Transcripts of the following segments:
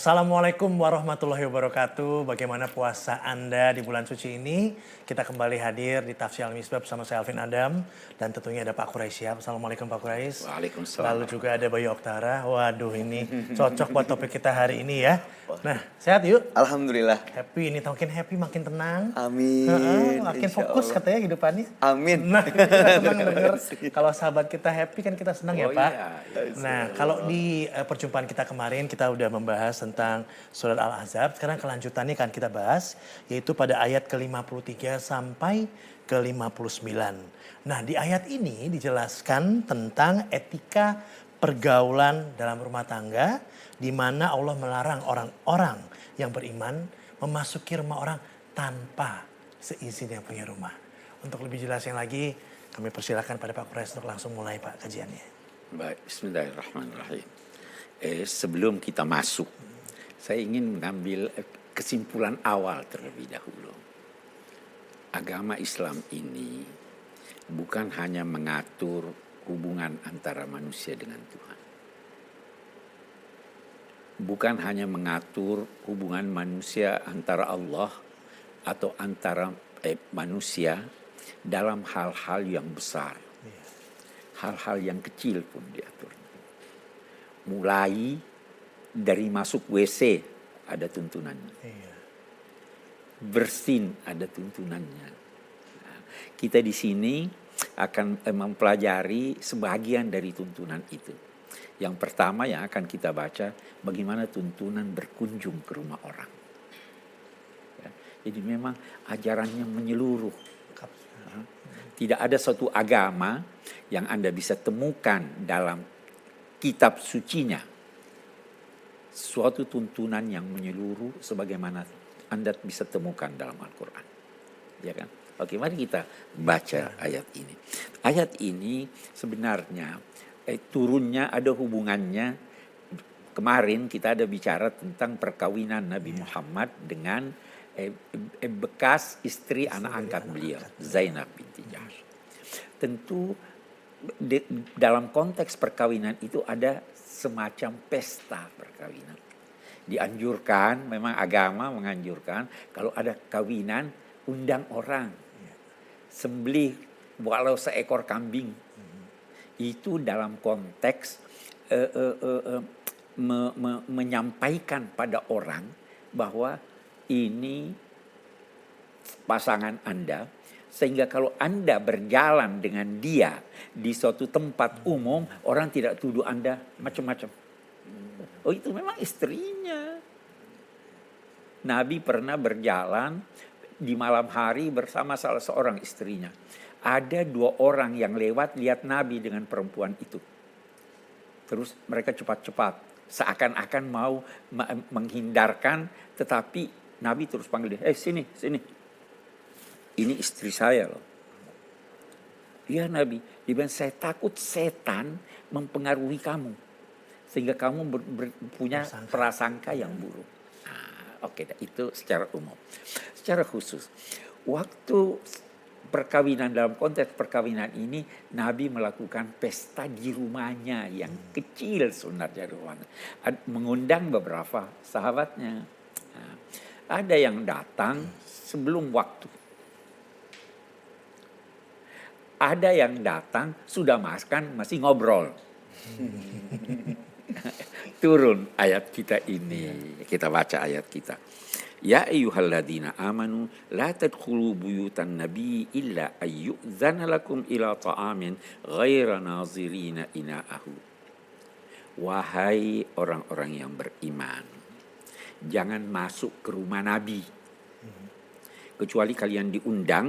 Assalamualaikum warahmatullahi wabarakatuh. Bagaimana puasa Anda di bulan suci ini? Kita kembali hadir di Tafsir Al-Misbah bersama saya Alvin Adam. Dan tentunya ada Pak Quraisy. Assalamualaikum Pak Quraisy. Waalaikumsalam. Lalu juga ada Bayu Oktara. Waduh, ini cocok buat topik kita hari ini ya. Nah, sehat yuk? Alhamdulillah. Happy ini, makin happy makin tenang. Amin. Makin Insya fokus Allah. katanya hidupannya. Amin. Nah, kita senang denger. Kalau sahabat kita happy kan kita senang ya Pak. Iya. Nah, kalau di perjumpaan kita kemarin kita udah membahas tentang surat Al-Ahzab. Sekarang kelanjutannya kan kita bahas, yaitu pada ayat ke-53 sampai ke-59. Nah, di ayat ini dijelaskan tentang etika pergaulan dalam rumah tangga, di mana Allah melarang orang-orang yang beriman memasuki rumah orang tanpa seizin yang punya rumah. Untuk lebih jelasnya lagi, kami persilakan pada Pak Quraisy untuk langsung mulai Pak kajiannya. Baik, bismillahirrahmanirrahim. Sebelum kita masuk, saya ingin mengambil kesimpulan awal terlebih dahulu. Agama Islam ini bukan hanya mengatur hubungan antara manusia dengan Tuhan. Bukan hanya mengatur hubungan manusia antara Allah atau antara manusia dalam hal-hal yang besar. Hal-hal yang kecil pun diatur. Mulai dari masuk WC ada tuntunannya. Bersin ada tuntunannya. Nah, kita di sini akan mempelajari sebagian dari tuntunan itu. Yang pertama yang akan kita baca, bagaimana tuntunan berkunjung ke rumah orang. Ya, jadi memang ajarannya menyeluruh. Tidak ada suatu agama yang Anda bisa temukan dalam kitab sucinya suatu tuntunan yang menyeluruh sebagaimana Anda bisa temukan dalam Al-Quran. Ya kan? Oke, mari kita baca ayat ini. Ayat ini sebenarnya turunnya ada hubungannya. Kemarin kita ada bicara tentang perkawinan Nabi Muhammad dengan bekas istri anak angkat beliau, Zainab binti Jahsy. Tentu dalam konteks perkawinan itu ada semacam pesta perkawinan. Dianjurkan, memang agama menganjurkan kalau ada kawinan undang orang, sembelih walau seekor kambing. Itu dalam konteks menyampaikan pada orang bahwa ini pasangan Anda, sehingga kalau Anda berjalan dengan dia di suatu tempat umum, orang tidak tuduh Anda macam-macam. Oh, itu memang istrinya. Nabi pernah berjalan di malam hari bersama salah seorang istrinya. Ada 2 orang yang lewat lihat Nabi dengan perempuan itu. Terus mereka cepat-cepat seakan-akan mau menghindarkan, tetapi Nabi terus panggil dia, sini. Ini istri saya loh. Iya Nabi, dia bilang saya takut setan mempengaruhi kamu. Sehingga kamu punya prasangka yang buruk. Nah, oke, itu secara umum. Secara khusus, waktu perkawinan, dalam konteks perkawinan ini Nabi melakukan pesta di rumahnya yang kecil sebenarnya rumahnya. Mengundang beberapa sahabatnya. Nah, ada yang datang sebelum waktu. Ada yang datang sudah makan masih ngobrol. Turun ayat kita ini. Kita baca ayat kita. Ya ayyuhalladzina amanu la tadkhulu buyutan nabi illa ayyu'zana lakum ila ta'amin ghaira nazirina ina'ahu. Wahai orang-orang yang beriman, jangan masuk ke rumah Nabi kecuali kalian diundang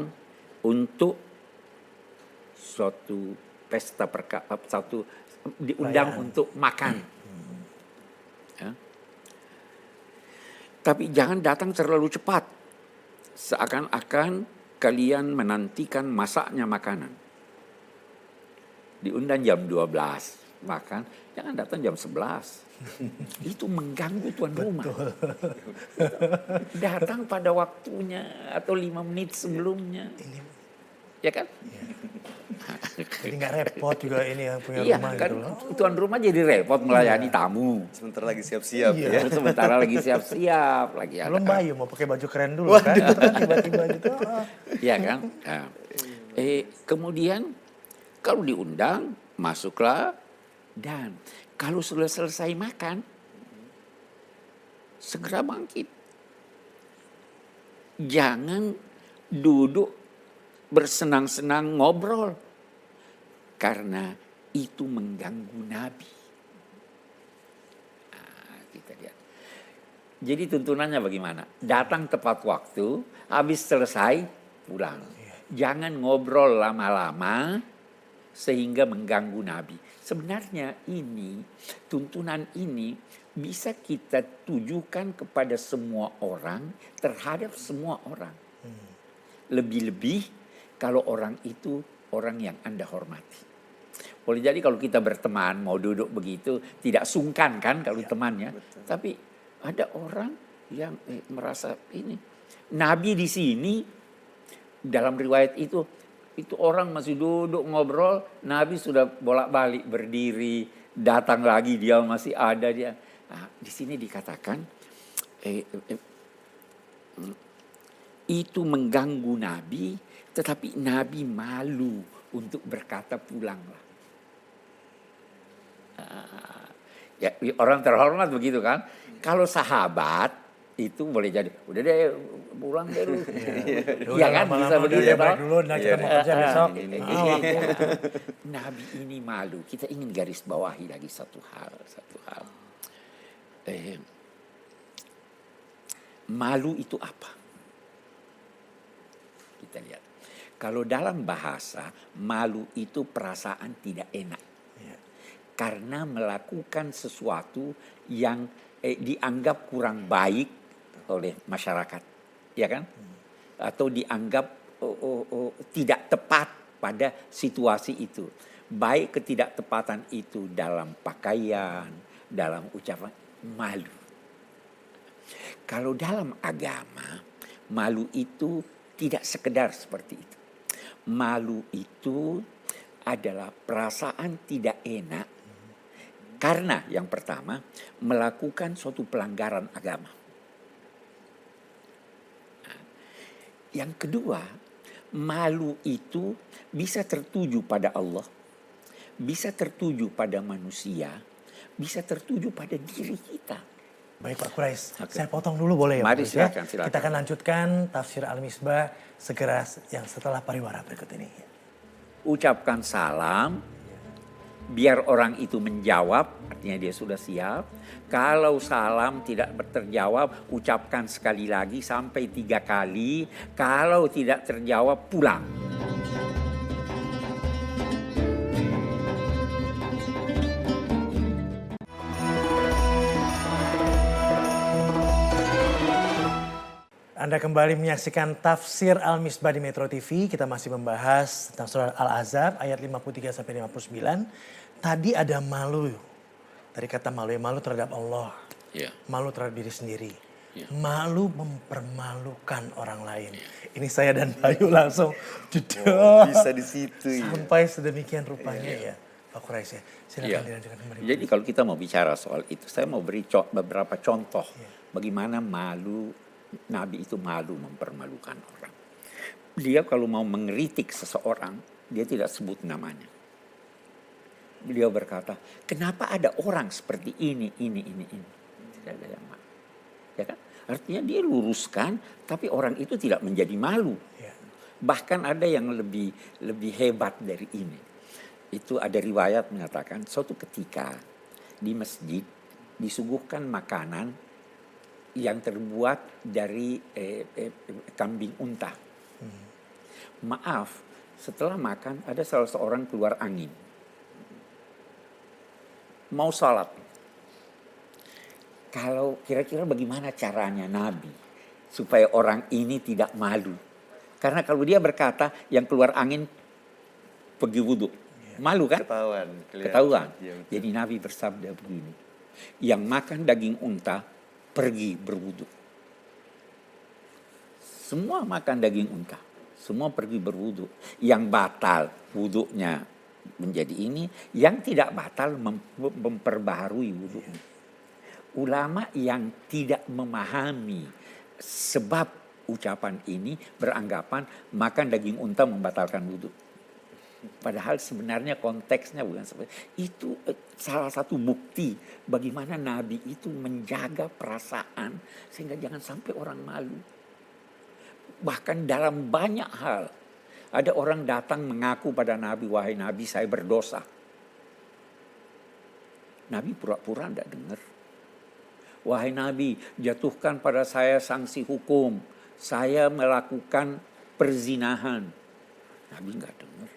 untuk suatu pesta diundang untuk makan. Ya. Tapi jangan datang terlalu cepat. Seakan-akan kalian menantikan masaknya makanan. Diundang jam 12 makan, jangan datang jam 11. Itu mengganggu tuan rumah. Datang pada waktunya atau 5 menit sebelumnya. Ya kan? Jadi nggak repot juga ini yang punya Iya rumah kan, gitu loh. tuan rumah jadi repot melayani tamu. Sebentar lagi siap-siap Iya. ya. Sementara lagi siap-siap, lagi ada. Belum Bayu mau pakai baju keren dulu kan. Itu kan tiba-tiba gitu. Iya kan? Nah, kemudian kalau diundang, masuklah. Dan kalau sudah selesai makan, segera bangkit. Jangan duduk bersenang-senang ngobrol. Karena itu mengganggu Nabi. Nah, kita lihat. Jadi tuntunannya bagaimana? Datang tepat waktu, habis selesai, pulang. Jangan ngobrol lama-lama sehingga mengganggu Nabi. Sebenarnya ini, tuntunan ini bisa kita tujukan kepada semua orang, terhadap semua orang. Lebih-lebih kalau orang itu orang yang Anda hormati. Boleh jadi kalau kita berteman, mau duduk begitu, tidak sungkan kan kalau temannya. betul. Tapi ada orang yang merasa ini. Nabi di sini, dalam riwayat itu orang masih duduk ngobrol, Nabi sudah bolak-balik berdiri, datang lagi dia masih ada dia. Nah, di sini dikatakan itu mengganggu Nabi, tetapi Nabi malu untuk berkata pulanglah. Ya, orang terhormat begitu kan. Kalau sahabat itu boleh jadi, udah deh pulang deh lu. Iya kan, bisa begitu. Break dulu, nah kita mau kerja besok. Nabi ini malu. Kita ingin garis bawahi lagi satu hal. Malu itu apa? Kita lihat. Kalau dalam bahasa, malu itu perasaan tidak enak. Karena melakukan sesuatu yang dianggap kurang baik oleh masyarakat, ya kan? Atau dianggap tidak tepat pada situasi itu. Baik ketidaktepatan itu dalam pakaian, dalam ucapan, malu. Kalau dalam agama, malu itu tidak sekedar seperti itu. Malu itu adalah perasaan tidak enak karena yang pertama melakukan suatu pelanggaran agama. Yang kedua, malu itu bisa tertuju pada Allah, bisa tertuju pada manusia, bisa tertuju pada diri kita. Baik Pak Quraisy, saya potong dulu boleh ya? Mari, Pak Quraisy, silakan. Kita akan lanjutkan tafsir Al-Misbah segera yang setelah pariwara berikut ini. Ucapkan salam, biar orang itu menjawab, artinya dia sudah siap. Kalau salam tidak terjawab, ucapkan sekali lagi sampai 3 kali. Kalau tidak terjawab, pulang. Anda kembali menyaksikan tafsir Al-Misbah di Metro TV. Kita masih membahas tentang surah Al-Ahzab ayat 53 sampai 59. Tadi ada malu. Tadi kata malu ya, malu terhadap Allah. Ya. Malu terhadap diri sendiri. Ya. Malu mempermalukan orang lain. Ini saya dan Bayu langsung jedor. Bisa di situ ya. Sampai sedemikian rupanya ya. Pak Quraisy ya. Silakan Ya. dilanjutkan kembali. Jadi kalau kita mau bicara soal itu, saya mau beri beberapa contoh bagaimana malu, Nabi itu malu mempermalukan orang. Dia kalau mau mengkritik seseorang, dia tidak sebut namanya. Beliau berkata, kenapa ada orang seperti ini. Tidak ada yang malu. Ya kan? Artinya dia luruskan, tapi orang itu tidak menjadi malu. Ya. Bahkan ada yang lebih hebat dari ini. Itu ada riwayat mengatakan, suatu ketika di masjid disuguhkan makanan yang terbuat dari kambing unta. Maaf, setelah makan ada salah seorang keluar angin. Mau salat. Kalau kira-kira bagaimana caranya Nabi supaya orang ini tidak malu? Karena kalau dia berkata yang keluar angin pergi wudhu. Malu kan? Ketahuan. Ketahuan. Ya, betul. Jadi Nabi bersabda begini. Yang makan daging unta pergi berwudu. Semua makan daging unta. Semua pergi berwudu. Yang batal wudunya menjadi ini, yang tidak batal memperbaharui wudunya. Ulama yang tidak memahami sebab ucapan ini beranggapan makan daging unta membatalkan wudu. Padahal sebenarnya konteksnya bukan seperti itu. Salah satu bukti bagaimana Nabi itu menjaga perasaan sehingga jangan sampai orang malu. Bahkan dalam banyak hal ada orang datang mengaku pada Nabi, wahai Nabi saya berdosa. Nabi pura-pura tidak dengar. Wahai Nabi, jatuhkan pada saya sanksi hukum. Saya melakukan perzinahan. Nabi enggak dengar.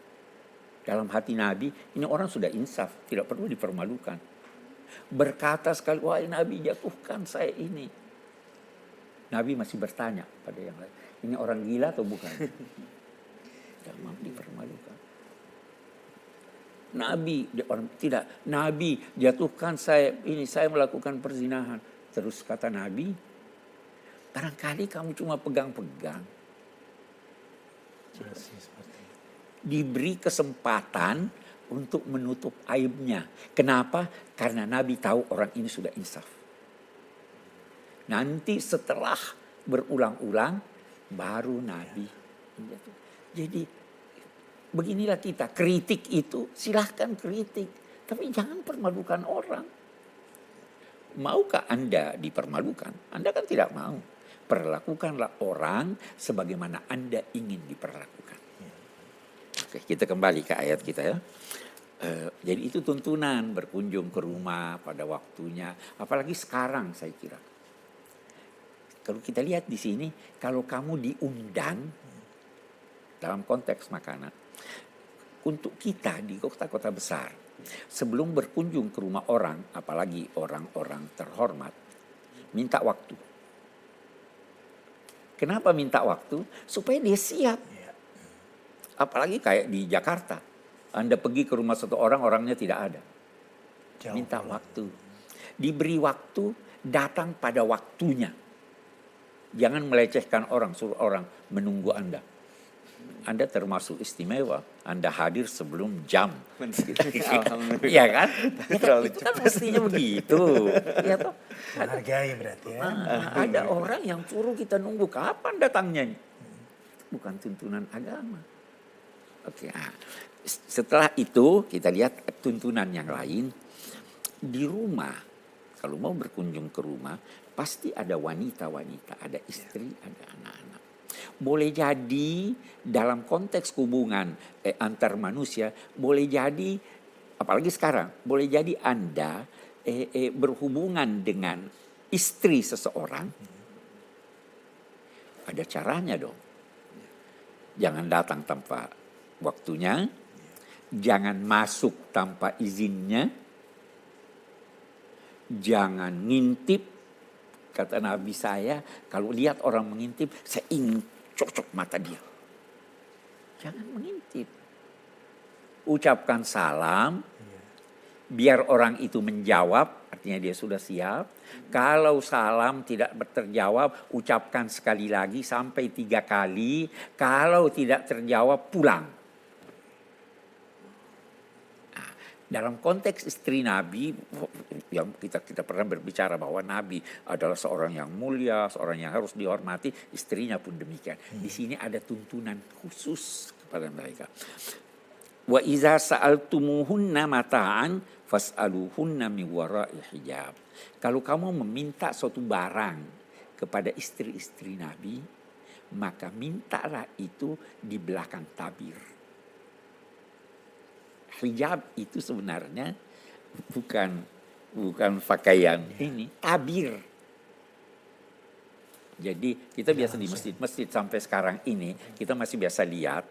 Dalam hati Nabi, ini orang sudah insaf, tidak perlu dipermalukan. Berkata sekali, wahai Nabi, jatuhkan saya ini. Nabi masih bertanya pada yang lain, ini orang gila atau bukan? Tidak mau dipermalukan. Nabi jatuhkan saya ini, saya melakukan perzinahan. Terus kata Nabi, barangkali kamu cuma pegang-pegang. Diberi kesempatan untuk menutup aibnya. Kenapa? Karena Nabi tahu orang ini sudah insaf. Nanti setelah berulang-ulang, baru Nabi. Jadi beginilah kita, kritik itu silahkan kritik. Tapi jangan permalukan orang. Maukah Anda dipermalukan? Anda kan tidak mau. Perlakukanlah orang sebagaimana Anda ingin diperlakukan. Oke, kita kembali ke ayat kita ya. Jadi itu tuntunan berkunjung ke rumah pada waktunya. Apalagi sekarang saya kira. Kalau kita lihat di sini, kalau kamu diundang dalam konteks makanan, untuk kita di kota-kota besar, sebelum berkunjung ke rumah orang, apalagi orang-orang terhormat, minta waktu. Kenapa minta waktu? Supaya dia siap. Apalagi kayak di Jakarta. Anda pergi ke rumah satu orang, orangnya tidak ada. Minta waktu. Diberi waktu, datang pada waktunya. Jangan melecehkan orang, suruh orang menunggu Anda. Anda termasuk istimewa. Anda hadir sebelum jam. Iya kan? Itu kan mestinya begitu. Ya toh? Menghargai berarti ya. Ada orang yang suruh kita nunggu kapan datangnya. Bukan tuntunan agama. Oke. Setelah itu kita lihat tuntunan yang lain. Di rumah, kalau mau berkunjung ke rumah, pasti ada wanita-wanita, ada istri, ada anak-anak. Boleh jadi dalam konteks hubungan antar manusia, boleh jadi, apalagi sekarang, boleh jadi Anda berhubungan dengan istri seseorang, ada caranya dong. Jangan datang tanpa waktunya, jangan masuk tanpa izinnya, jangan ngintip. Kata Nabi saya, kalau lihat orang mengintip, saya ingin cocok mata dia. Jangan mengintip. Ucapkan salam, biar orang itu menjawab, artinya dia sudah siap. Kalau salam tidak terjawab, ucapkan sekali lagi sampai 3 kali. Kalau tidak terjawab, pulang. Dalam konteks istri Nabi, yang kita pernah berbicara bahwa Nabi adalah seorang yang mulia, seorang yang harus dihormati, istrinya pun demikian. Di sini ada tuntunan khusus kepada mereka. Wa iza sa'altumuhunna mata'an fas'aluhunna min wara'i hijab. Kalau kamu meminta suatu barang kepada istri-istri Nabi, maka mintalah itu di belakang tabir. Hijab itu sebenarnya bukan pakaian ini, tabir. Jadi kita biasa di masjid sampai sekarang ini kita masih biasa lihat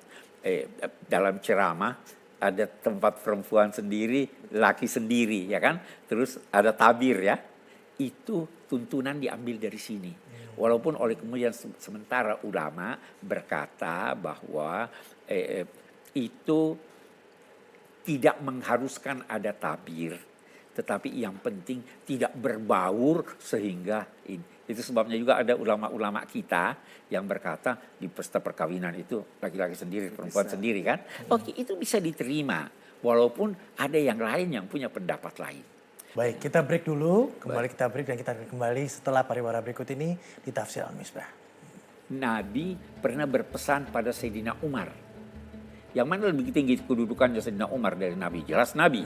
dalam ceramah ada tempat perempuan sendiri, laki sendiri, ya kan? Terus ada tabir ya. Itu tuntunan diambil dari sini. Walaupun oleh kemudian sementara ulama berkata bahwa itu tidak mengharuskan ada tabir, tetapi yang penting tidak berbaur sehingga Itu sebabnya juga ada ulama-ulama kita yang berkata di pesta perkawinan itu laki-laki sendiri, perempuan sendiri kan. Oke, itu bisa diterima. Walaupun ada yang lain yang punya pendapat lain. Baik, kita break dulu. Kita break dan kita akan kembali setelah pariwara berikut ini di Tafsir Al-Misbah. Nabi pernah berpesan pada Sayyidina Umar. Yang mana lebih tinggi kedudukannya Sayyidina Umar dari Nabi? Jelas Nabi.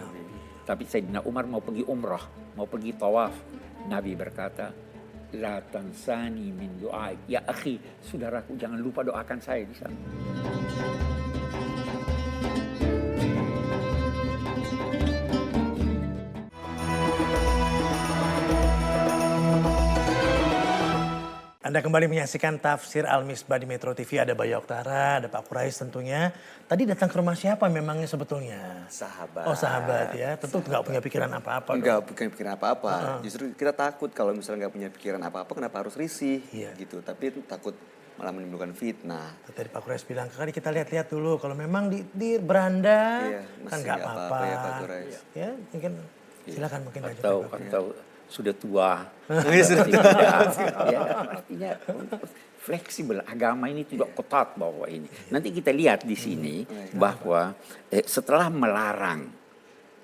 Tapi Sayyidina Umar mau pergi umrah, mau pergi tawaf. Nabi berkata, la tansani min du'aik. Ya akhi, saudaraku jangan lupa doakan saya di sana. Anda kembali menyaksikan Tafsir Al-Misbah di Metro TV. Ada Bayu Oktara, ada Pak Quraish tentunya. Tadi datang ke rumah siapa memangnya sebetulnya? Sahabat. Oh sahabat ya, tentu nggak punya pikiran apa-apa. Enggak bukan pikiran apa-apa. Justru kita takut kalau misalnya nggak punya pikiran apa-apa, kenapa harus risih? Iya. Gitu. Tapi itu takut malah menimbulkan fitnah. Tadi Pak Quraish bilang, kali kita lihat-lihat dulu. Kalau memang di beranda, Iya, kan masih nggak nggak apa-apa. apa-apa ya, Pak Quraish. Ya, mungkin silakan mungkin lanjut. Atau sudah tua. Sudah tua. Ya, artinya fleksibel. Agama ini tidak ketat bahwa ini. Nanti kita lihat di sini bahwa setelah melarang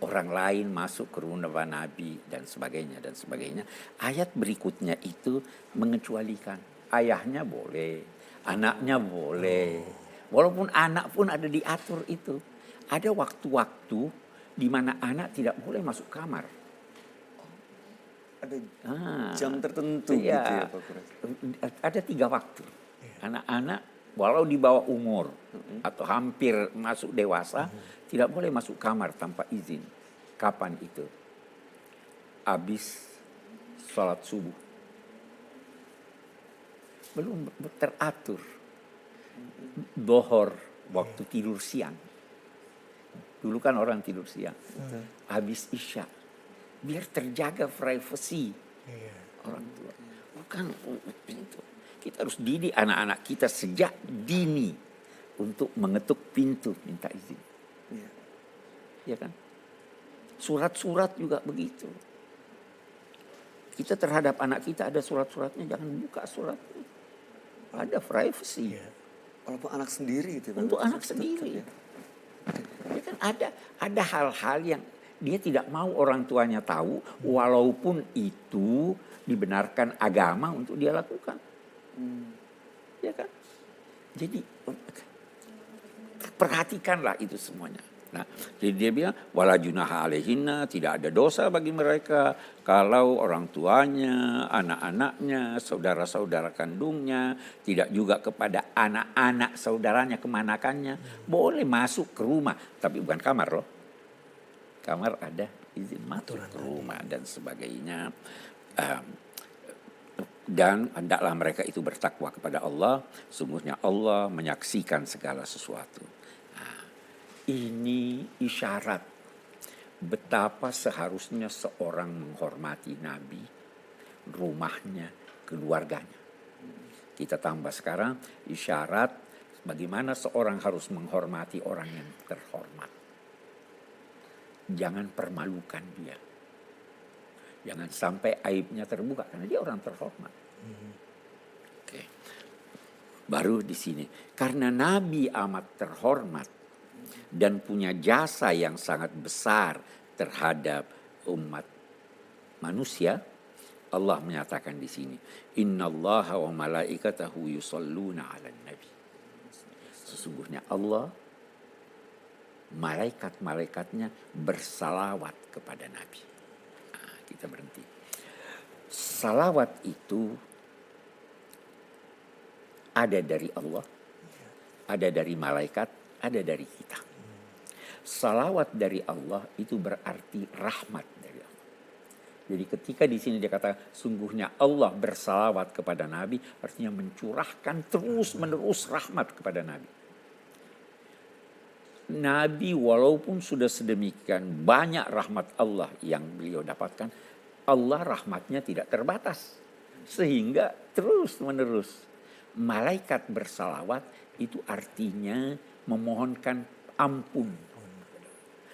orang lain masuk ke rumah Nabi dan sebagainya, ayat berikutnya itu mengecualikan ayahnya boleh, anaknya boleh. Walaupun anak pun ada diatur itu. Ada waktu-waktu di mana anak tidak boleh masuk kamar. Ada jam tertentu iya. gitu ya Pak Quraish. Ada 3 waktu. Anak-anak walau di bawah umur atau hampir masuk dewasa tidak boleh masuk kamar tanpa izin. Kapan itu? Habis sholat subuh. Belum teratur. Dohor waktu tidur siang. Dulu kan orang tidur siang. Habis isya. Biar terjaga privasi orang tua. Bukan itu. Kita harus didik anak-anak kita sejak dini untuk mengetuk pintu minta izin. Ya kan? Surat-surat juga begitu. Kita terhadap anak kita ada surat-suratnya, jangan buka suratnya. Ada privacy. Walaupun anak sendiri gitu. Untuk anak sendiri. Ya kan ada hal-hal yang dia tidak mau orang tuanya tahu, walaupun itu dibenarkan agama untuk dia lakukan. Ya kan? Jadi perhatikanlah itu semuanya. Nah, jadi dia bilang wala junaha alaihinna, tidak ada dosa bagi mereka kalau orang tuanya, anak-anaknya, saudara-saudara kandungnya, tidak juga kepada anak-anak saudaranya kemanakannya, boleh masuk ke rumah, tapi bukan kamar loh. Kamar ada izin masuk ke rumah dan sebagainya. Dan hendaklah mereka itu bertakwa kepada Allah. Sungguhnya Allah menyaksikan segala sesuatu. Nah, ini isyarat betapa seharusnya seorang menghormati Nabi, rumahnya, keluarganya. Kita tambah sekarang isyarat bagaimana seorang harus menghormati orang yang terhormat. Jangan permalukan dia. Jangan sampai aibnya terbuka karena dia orang terhormat. Oke. Baru di sini karena Nabi amat terhormat dan punya jasa yang sangat besar terhadap umat manusia, Allah menyatakan di sini, Innallaha wa malaikatahu yusalluna 'alan nabi. Sesungguhnya Allah, malaikat-malaikatnya bersalawat kepada Nabi. Nah, kita berhenti. Salawat itu ada dari Allah, ada dari malaikat, ada dari kita. Salawat dari Allah itu berarti rahmat dari Allah. Jadi ketika di sini dia kata sungguhnya Allah bersalawat kepada Nabi, artinya mencurahkan terus-menerus rahmat kepada Nabi. Nabi walaupun sudah sedemikian banyak rahmat Allah yang beliau dapatkan, Allah rahmatnya tidak terbatas. Sehingga terus menerus malaikat bersalawat itu artinya memohonkan ampun.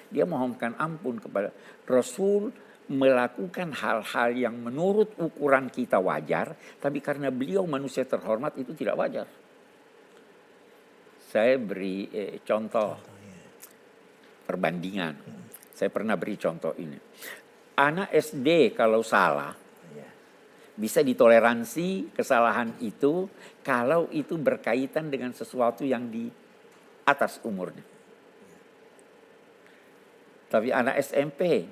Dia mohonkan ampun kepada Rasul, melakukan hal-hal yang menurut ukuran kita wajar, tapi karena beliau manusia terhormat itu tidak wajar. Saya beri contoh perbandingan. Saya pernah beri contoh ini. Anak SD kalau salah, bisa ditoleransi kesalahan itu kalau itu berkaitan dengan sesuatu yang di atas umurnya. Tapi anak SMP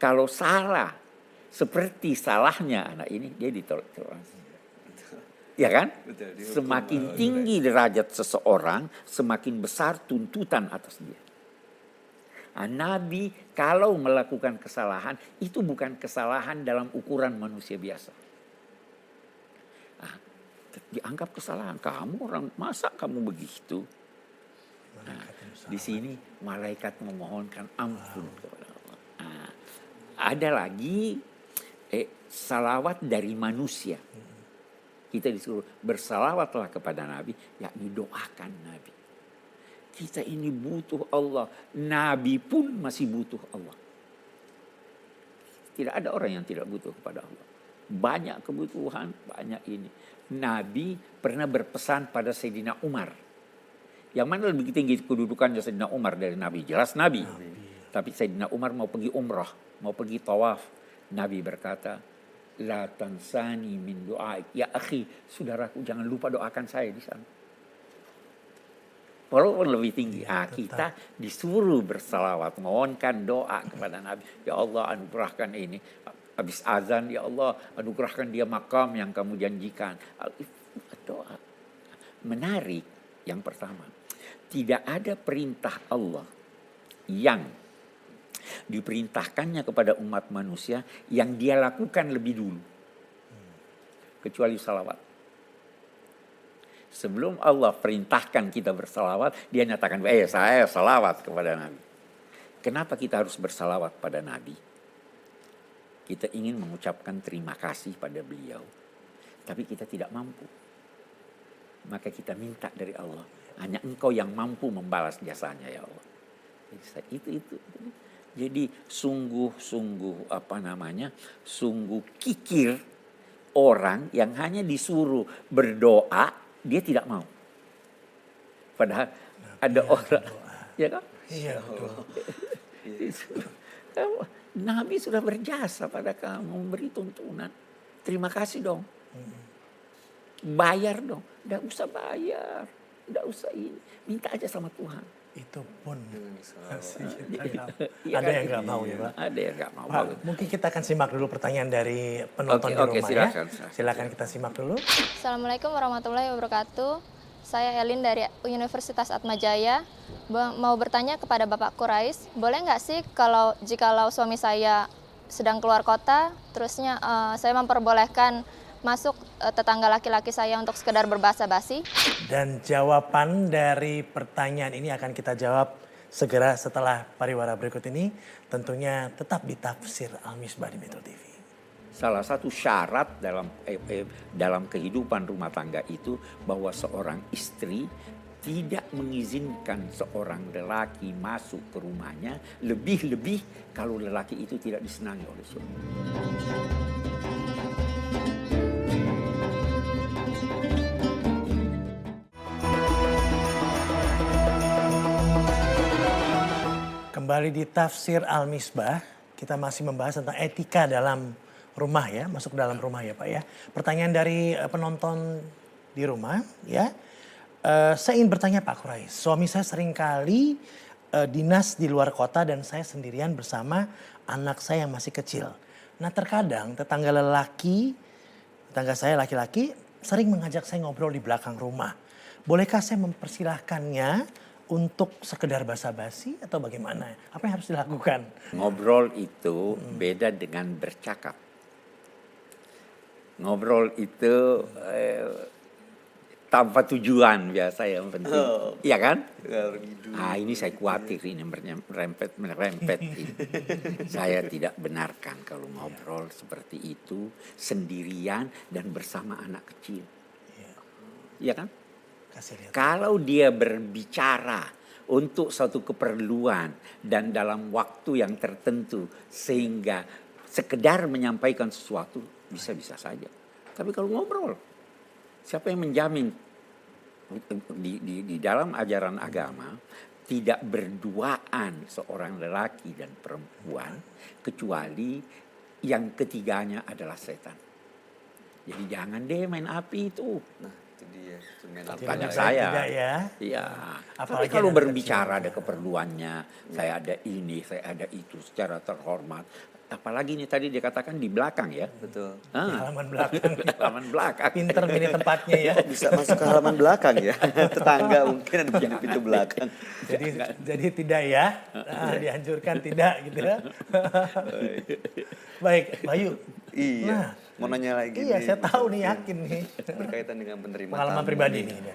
kalau salah seperti salahnya anak ini, dia ditoleransi. Ya kan? Betul, dihukum. Semakin tinggi derajat seseorang, semakin besar tuntutan atas dia. Nah, Nabi kalau melakukan kesalahan, itu bukan kesalahan dalam ukuran manusia biasa. Nah, dianggap kesalahan. Kamu orang, masa kamu begitu? Nah, di sini malaikat memohonkan ampun kepada Allah. Nah, ada lagi salawat dari manusia. Kita disuruh bersalawatlah kepada Nabi, yakni doakan Nabi. Kita ini butuh Allah. Nabi pun masih butuh Allah. Tidak ada orang yang tidak butuh kepada Allah. Banyak kebutuhan, banyak ini. Nabi pernah berpesan pada Sayyidina Umar. Yang mana lebih tinggi kedudukannya Sayyidina Umar dari Nabi? Jelas Nabi. Tapi Sayyidina Umar mau pergi umrah, mau pergi tawaf. Nabi berkata, la tansani min doaik. Ya akhi, saudaraku jangan lupa doakan saya di sana. Walaupun lebih tinggi. Kita disuruh bersalawat, mohonkan doa kepada Nabi. Ya Allah anugerahkan ini. Habis azan, ya Allah anugerahkan dia makam yang kamu janjikan. Doa. Menarik yang pertama. Tidak ada perintah Allah yang diperintahkannya kepada umat manusia yang dia lakukan lebih dulu. Kecuali salawat. Sebelum Allah perintahkan kita bersalawat, dia nyatakan, saya salawat kepada Nabi. Kenapa kita harus bersalawat pada Nabi? Kita ingin mengucapkan terima kasih pada beliau. Tapi kita tidak mampu. Maka kita minta dari Allah. Hanya engkau yang mampu membalas jasanya ya Allah. Itu. Jadi sungguh kikir orang yang hanya disuruh berdoa, dia tidak mau. Padahal ada orang, ya kan? Iya, betul. Nabi sudah berjasa pada kamu, memberi tuntunan. Terima kasih dong. Bayar dong. Tidak usah bayar. Tidak usah ini. Minta aja sama Tuhan. Itu pun Iya ada kan? yang nggak mau ya Pak. Ada yang nggak mau. Pak, mungkin kita akan simak dulu pertanyaan dari penonton di rumah silakan. ya. Silakan kita simak dulu. Assalamualaikum warahmatullahi wabarakatuh. Saya Elin dari Universitas Atmajaya. Mau bertanya kepada Bapak Quraisy, boleh nggak sih jikalau suami saya sedang keluar kota, terusnya saya memperbolehkan masuk tetangga laki-laki saya untuk sekedar berbahasa basi? Dan jawaban dari pertanyaan ini akan kita jawab segera setelah pariwara berikut ini. Tentunya tetap di Tafsir Al-Misbah di Metro TV. Salah satu syarat dalam kehidupan rumah tangga itu bahwa seorang istri tidak mengizinkan seorang lelaki masuk ke rumahnya, lebih-lebih kalau lelaki itu tidak disenangi oleh suami. Kembali di Tafsir Al-Misbah, kita masih membahas tentang etika dalam rumah ya, masuk dalam rumah ya Pak ya. Pertanyaan dari penonton di rumah ya. Saya ingin bertanya Pak Quraisy, suami saya seringkali dinas di luar kota dan saya sendirian bersama anak saya yang masih kecil. Nah terkadang tetangga saya laki-laki sering mengajak saya ngobrol di belakang rumah. Bolehkah saya mempersilahkannya untuk sekedar basa-basi atau bagaimana? Apa yang harus dilakukan? Ngobrol itu beda dengan bercakap. Ngobrol itu tanpa tujuan biasa yang penting. Iya kan? Ini saya khawatir ini merempet ini. Saya tidak benarkan kalau ngobrol seperti itu sendirian dan bersama anak kecil. Iya kan? Kalau dia berbicara untuk suatu keperluan dan dalam waktu yang tertentu sehingga sekedar menyampaikan sesuatu bisa-bisa saja. Tapi kalau ngobrol, siapa yang menjamin di dalam ajaran agama tidak berduaan seorang lelaki dan perempuan kecuali yang ketiganya adalah setan. Jadi jangan deh main api itu. Nah, itu dia. Itu main Tidak, Tanya apa. saya. tidak ya. Iya. Tapi Apalagi kalau anak berbicara kecil. ada keperluannya, saya ada ini, saya ada itu secara terhormat. Apalagi ini tadi dikatakan di belakang ya. Betul. Di Ah, halaman belakang. halaman belakang. Pinter milih tempatnya ya. Bisa masuk ke halaman belakang ya. Tetangga mungkin ada pintu belakang. Jadi tidak ya. Nah, dianjurkan tidak gitu ya. Baik, Bayu. Iya. Nah, Mau nanya lagi iya, nih, saya tahu Mas nih, Alvin. yakin nih. Berkaitan dengan penerima Pengalaman tamu pribadi nih. nih.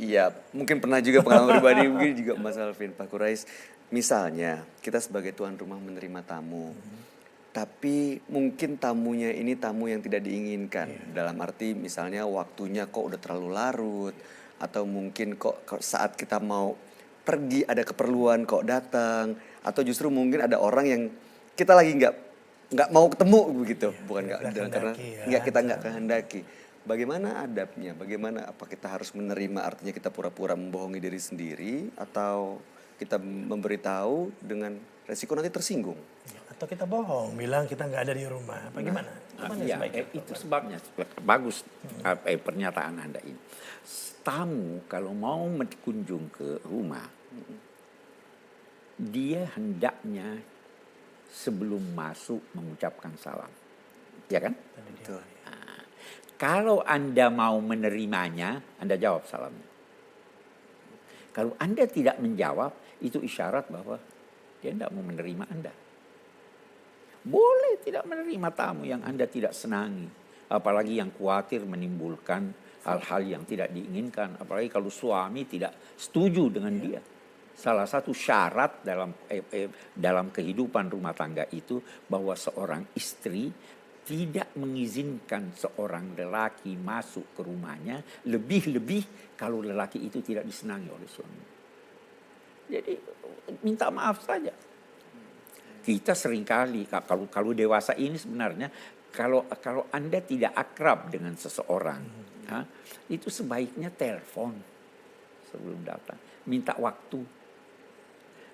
Iya, mungkin pernah juga pengalaman pribadi, mungkin juga Mas Alvin, Pak Kurais. Misalnya, kita sebagai tuan rumah menerima tamu. Tapi mungkin tamunya ini tamu yang tidak diinginkan. Dalam arti misalnya waktunya kok udah terlalu larut. Atau mungkin kok saat kita mau pergi ada keperluan kok datang. Atau justru mungkin ada orang yang kita lagi nggak mau ketemu begitu. Bukan nggak tidak karena kehendaki ya. nggak kita nggak kehendaki. Bagaimana adabnya? Bagaimana apa kita harus menerima artinya kita pura-pura membohongi diri sendiri atau kita memberitahu dengan resiko nanti tersinggung? Atau kita bohong, bilang kita nggak ada di rumah. Apa gimana? Gimana Iya, sebaiknya? itu sebabnya bagus pernyataan Anda ini. Tamu kalau mau berkunjung ke rumah, dia hendaknya sebelum masuk mengucapkan salam, ya kan? Betul. Kalau Anda mau menerimanya, Anda jawab salamnya. Kalau Anda tidak menjawab, itu isyarat bahwa dia tidak mau menerima Anda. Boleh tidak menerima tamu yang Anda tidak senangi. Apalagi yang khawatir menimbulkan hal-hal yang tidak diinginkan. Apalagi kalau suami tidak setuju dengan dia. Salah satu syarat dalam kehidupan rumah tangga itu bahwa seorang istri tidak mengizinkan seorang lelaki masuk ke rumahnya. Lebih-lebih kalau lelaki itu tidak disenangi oleh suami. Jadi minta maaf saja. Kita seringkali kalau dewasa ini sebenarnya kalau Anda tidak akrab dengan seseorang, itu sebaiknya telepon sebelum datang, minta waktu.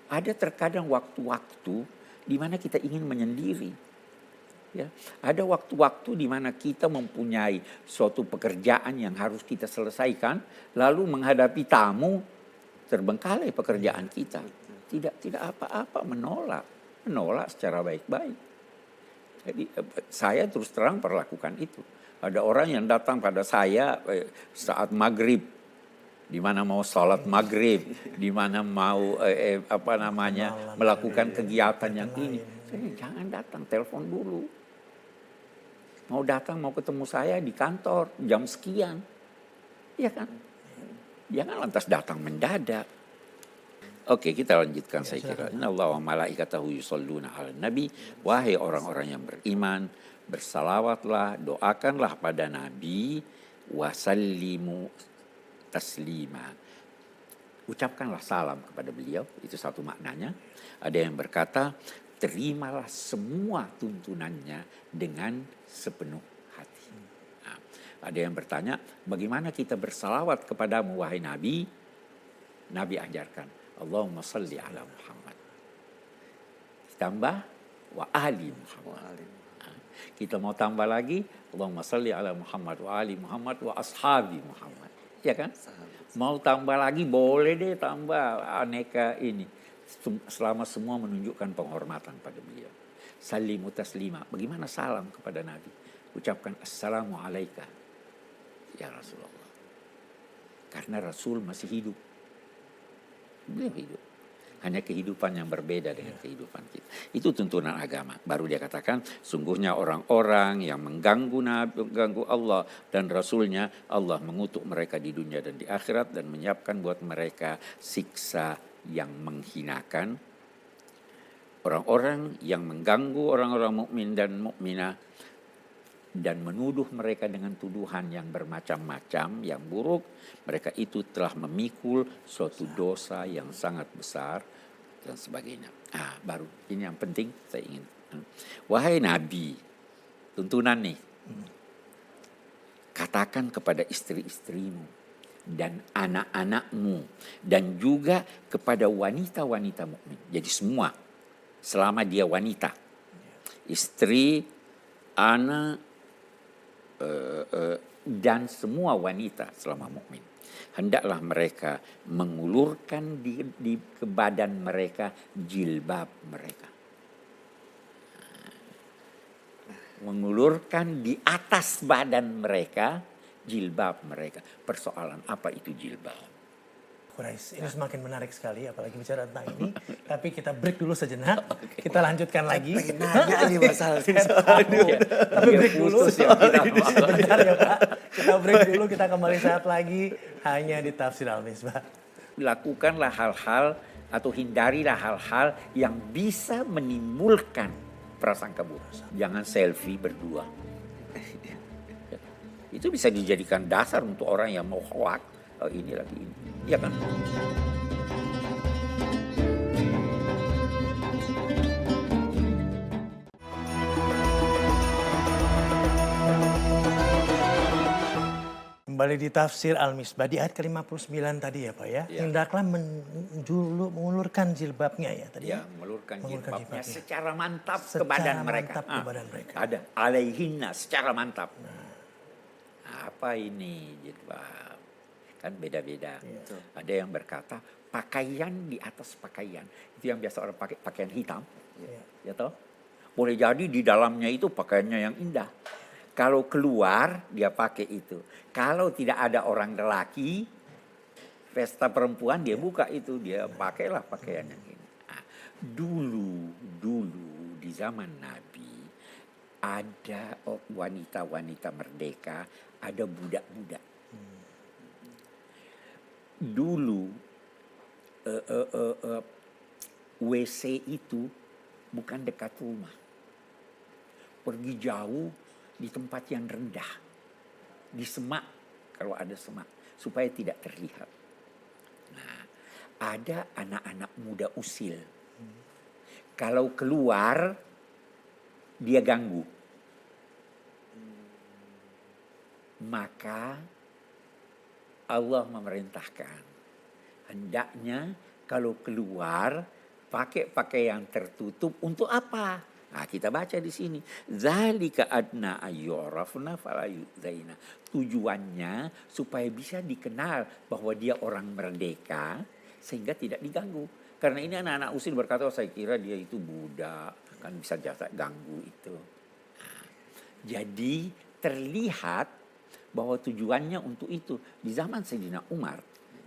Ada terkadang waktu-waktu di mana kita ingin menyendiri. Ya, ada waktu-waktu di mana kita mempunyai suatu pekerjaan yang harus kita selesaikan, lalu menghadapi tamu terbengkalai pekerjaan kita. Tidak apa-apa, menolak secara baik-baik. Jadi saya terus terang perlakukan itu. Ada orang yang datang pada saya saat maghrib, di mana mau sholat maghrib, di mana mau melakukan kegiatan yang ini. Saya jangan datang, telepon dulu. Mau datang, mau ketemu saya di kantor jam sekian, iya kan? Jangan lantas datang mendadak. Oke, kita lanjutkan saya kira. Innallaha wa malaikatahu yusholluna 'alan nabi. Wahai orang-orang yang beriman, bersalawatlah, doakanlah pada Nabi, wasallimu taslima. Ucapkanlah salam kepada beliau, itu satu maknanya. Ada yang berkata, terimalah semua tuntunannya dengan sepenuh hati. Nah, ada yang bertanya, bagaimana kita bersalawat kepadamu wahai Nabi? Nabi ajarkan, Allahumma salli ala Muhammad. Tambah wa ali Muhammad. Kita mau tambah lagi, Allahumma salli ala Muhammad wa ali Muhammad wa ashabi Muhammad. Ya kan? Mau tambah lagi boleh deh, tambah aneka ini. Selama semua menunjukkan penghormatan pada beliau. Sallimu taslima. Bagaimana salam kepada Nabi? Ucapkan assalamu alaika ya Rasulullah. Karena Rasul masih hidup. Beliau hidup. Hanya kehidupan yang berbeda dengan kehidupan kita. Itu tuntunan agama. Baru dia katakan, sungguhnya orang-orang yang mengganggu Allah dan Rasulnya, Allah mengutuk mereka di dunia dan di akhirat dan menyiapkan buat mereka siksa yang menghinakan. Orang-orang yang mengganggu orang-orang mukmin dan mukminah dan menuduh mereka dengan tuduhan yang bermacam-macam, yang buruk, mereka itu telah memikul suatu dosa yang sangat besar dan sebagainya. Baru ini yang penting saya ingin Wahai Nabi, tuntunan nih. Katakan kepada istri-istrimu dan anak-anakmu dan juga kepada wanita-wanita mukmin. Jadi semua selama dia wanita, istri, anak, dan semua wanita selama mukmin. Hendaklah mereka mengulurkan di ke badan mereka jilbab mereka. Mengulurkan di atas badan mereka jilbab mereka. Persoalan apa itu jilbab? Quraisy, ini semakin menarik sekali apalagi bicara tentang ini. Tapi kita break dulu sejenak. Kita lanjutkan lagi. Pengen nanya nih Mas Alvin. Tapi break dulu. Sebentar ya Pak. Kita break dulu, kita kembali saat lagi hanya di Tafsir Al-Misbah. Lakukanlah hal-hal atau hindarilah hal-hal yang bisa menimbulkan prasangka buruk. Jangan selfie berdua. Itu bisa dijadikan dasar untuk orang yang mau hoak. Oh ini lagi ini. Ya kan? Kembali di Tafsir Al-Misbah di ayat ke-59 tadi ya Pak ya. Ya. Hendaklah mengulurkan jilbabnya ya tadi. Ya, mengulurkan Mengulurkan jilbabnya jilbabnya. secara mantap ke Secara badan mereka. mantap ke badan mereka. Ada alaihinna secara mantap. Apa ini jilbab? Kan beda-beda. Ada yang berkata pakaian di atas pakaian. Itu yang biasa orang pakai, pakaian hitam. Ya toh? Boleh jadi di dalamnya itu pakaiannya yang indah. Kalau keluar dia pakai itu. Kalau tidak ada orang lelaki, pesta perempuan dia buka itu, dia pakailah pakaian yang ini. Nah, dulu di zaman Nabi ada wanita-wanita merdeka, ada budak-budak. Dulu WC itu bukan dekat rumah. Pergi jauh di tempat yang rendah. Di semak, kalau ada semak. Supaya tidak terlihat. Nah, ada anak-anak muda usil. Kalau keluar, dia ganggu. Maka Allah memerintahkan. Hendaknya kalau keluar, pakai pakaian tertutup untuk apa? Nah, kita baca di sini. Zalika adna ayyurafna fala yuzaina. Tujuannya supaya bisa dikenal bahwa dia orang merdeka sehingga tidak diganggu. Karena ini anak-anak usil berkata, oh, saya kira dia itu budak, kan bisa jasa ganggu itu. Nah, jadi terlihat bahwa tujuannya untuk itu. Di zaman Sayyidina Umar,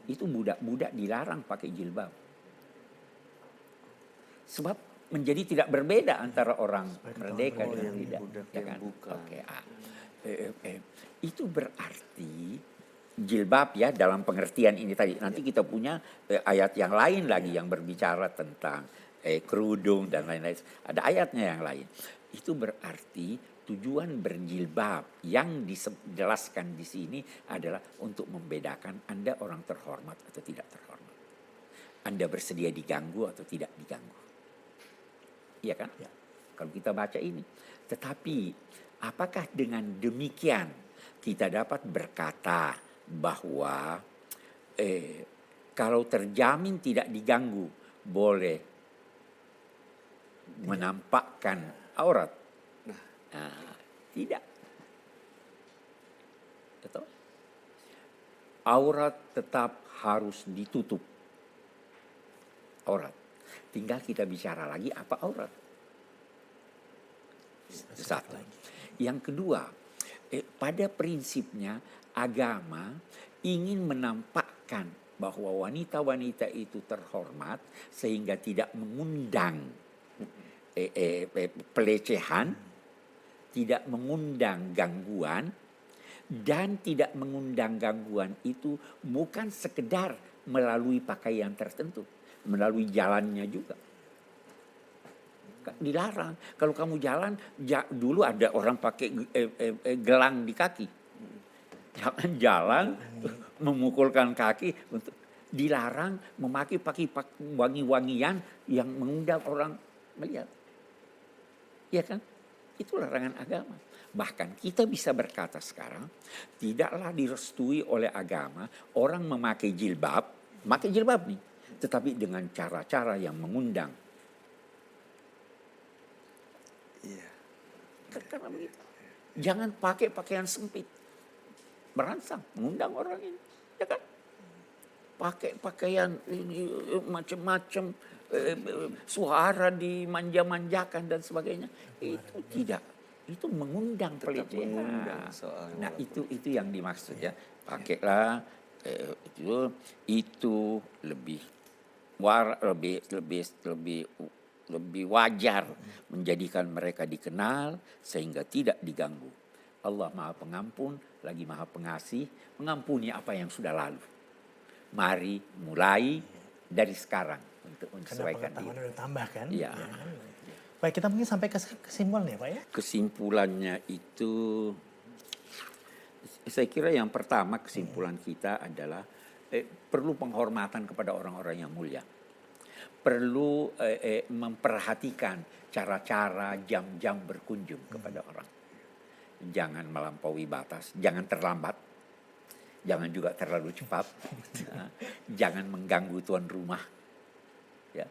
itu budak-budak dilarang pakai jilbab. Sebab menjadi tidak berbeda antara orang merdeka dengan tidak, ya kan? Oke, itu berarti jilbab ya dalam pengertian ini tadi. Nanti kita punya ayat yang lain lagi yang berbicara tentang kerudung dan lain-lain. Ada ayatnya yang lain. Itu berarti tujuan berjilbab yang dijelaskan di sini adalah untuk membedakan Anda orang terhormat atau tidak terhormat. Anda bersedia diganggu atau tidak diganggu. Iya kan? Ya. Kalau kita baca ini. Tetapi apakah dengan demikian kita dapat berkata bahwa kalau terjamin tidak diganggu boleh menampakkan aurat? Nah, tidak. Betul? Aurat tetap harus ditutup. Aurat. Tinggal kita bicara lagi apa aurat. Satu. Yang kedua, pada prinsipnya agama ingin menampakkan bahwa wanita-wanita itu terhormat sehingga tidak mengundang pelecehan, tidak mengundang gangguan, dan tidak mengundang gangguan itu bukan sekedar melalui pakaian tertentu. Melalui jalannya juga. Dilarang. Kalau kamu jalan, dulu ada orang pakai gelang di kaki. Jangan jalan, memukulkan kaki. Dilarang memakai wangi-wangian yang mengundang orang melihat. Ya kan? Itu larangan agama. Bahkan kita bisa berkata sekarang, tidaklah direstui oleh agama orang memakai jilbab nih, tetapi dengan cara-cara yang mengundang. Iya. Karena begitu. Jangan pakai pakaian sempit, merangsang, mengundang orang ini, ya kan? Pakai pakaian ini macam-macam, suara dimanja-manjakan dan sebagainya. Itu tidak, itu mengundang Tetap pelecehan. mengundang soalnya. Nah itu yang dimaksud ya. Pakailah itu lebih lebih wajar menjadikan mereka dikenal sehingga tidak diganggu. Allah Maha Pengampun, lagi Maha Pengasih, mengampuni apa yang sudah lalu. Mari mulai dari sekarang untuk Karena menyesuaikan pengetahuan diri. udah tambah kan. Iya. Ya kan? Baik, kita mungkin sampai ke kesimpulan ya Pak ya. Kesimpulannya itu, saya kira yang pertama kesimpulan kita adalah perlu penghormatan kepada orang-orang yang mulia. Perlu memperhatikan cara-cara jam-jam berkunjung kepada orang. Jangan melampaui batas, jangan terlambat, jangan juga terlalu cepat, jangan mengganggu tuan rumah. Ya,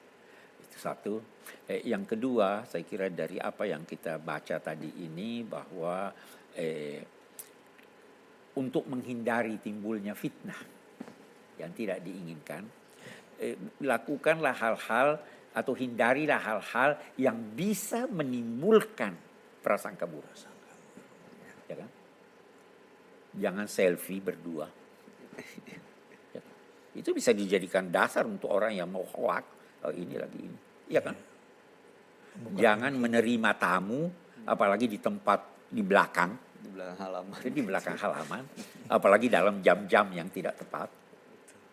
itu satu. Yang kedua, saya kira dari apa yang kita baca tadi ini bahwa untuk menghindari timbulnya fitnah yang tidak diinginkan, lakukanlah hal-hal atau hindarilah hal-hal yang bisa menimbulkan prasangka buruk. Ya kan? Jangan selfie berdua. Ya. Itu bisa dijadikan dasar untuk orang yang mau hoak. Oh, ini lagi ini. Ya kan? Jangan menerima tamu, apalagi di tempat di belakang. Di belakang halaman. Di belakang halaman. Apalagi dalam jam-jam yang tidak tepat.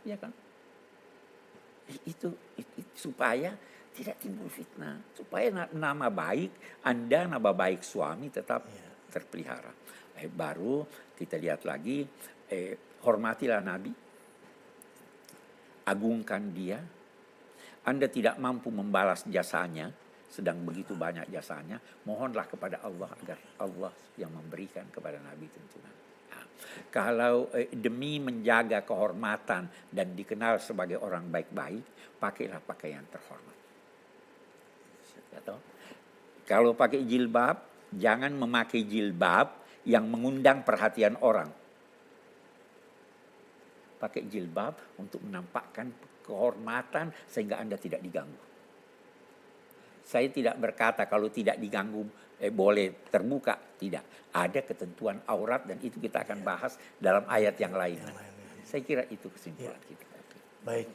Ya kan? Itu supaya tidak timbul fitnah. Supaya nama baik Anda, nama baik suami tetap terpelihara. Baru kita lihat lagi, hormatilah Nabi, agungkan dia. Anda tidak mampu membalas jasanya, sedang begitu banyak jasanya, mohonlah kepada Allah agar Allah yang memberikan kepada Nabi tuntunan. Nah, kalau demi menjaga kehormatan dan dikenal sebagai orang baik-baik, pakailah pakaian terhormat. Ya, kalau pakai jilbab, jangan memakai jilbab yang mengundang perhatian orang. Pakai jilbab untuk menampakkan kehormatan sehingga Anda tidak diganggu. Saya tidak berkata kalau tidak diganggu boleh terbuka. Tidak. Ada ketentuan aurat dan itu kita akan bahas dalam ayat yang lain. Saya kira itu kesimpulan kita. Baik.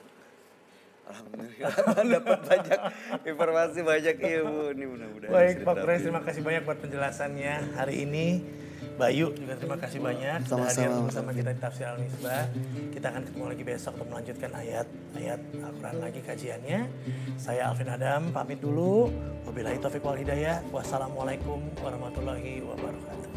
Alhamdulillah dapat banyak informasi, banyak ilmu. Ini mudah-mudahan. Baik Pak Kurais, terima kasih banyak buat penjelasannya hari ini. Bayu juga terima kasih banyak sudah hadir bersama kita di Tafsir Al-Misbah. Kita akan ketemu lagi besok untuk melanjutkan ayat-ayat Al-Quran lagi kajiannya. Saya Alvin Adam pamit dulu. Wabillahi taufiq wal hidayah. Wassalamualaikum warahmatullahi wabarakatuh.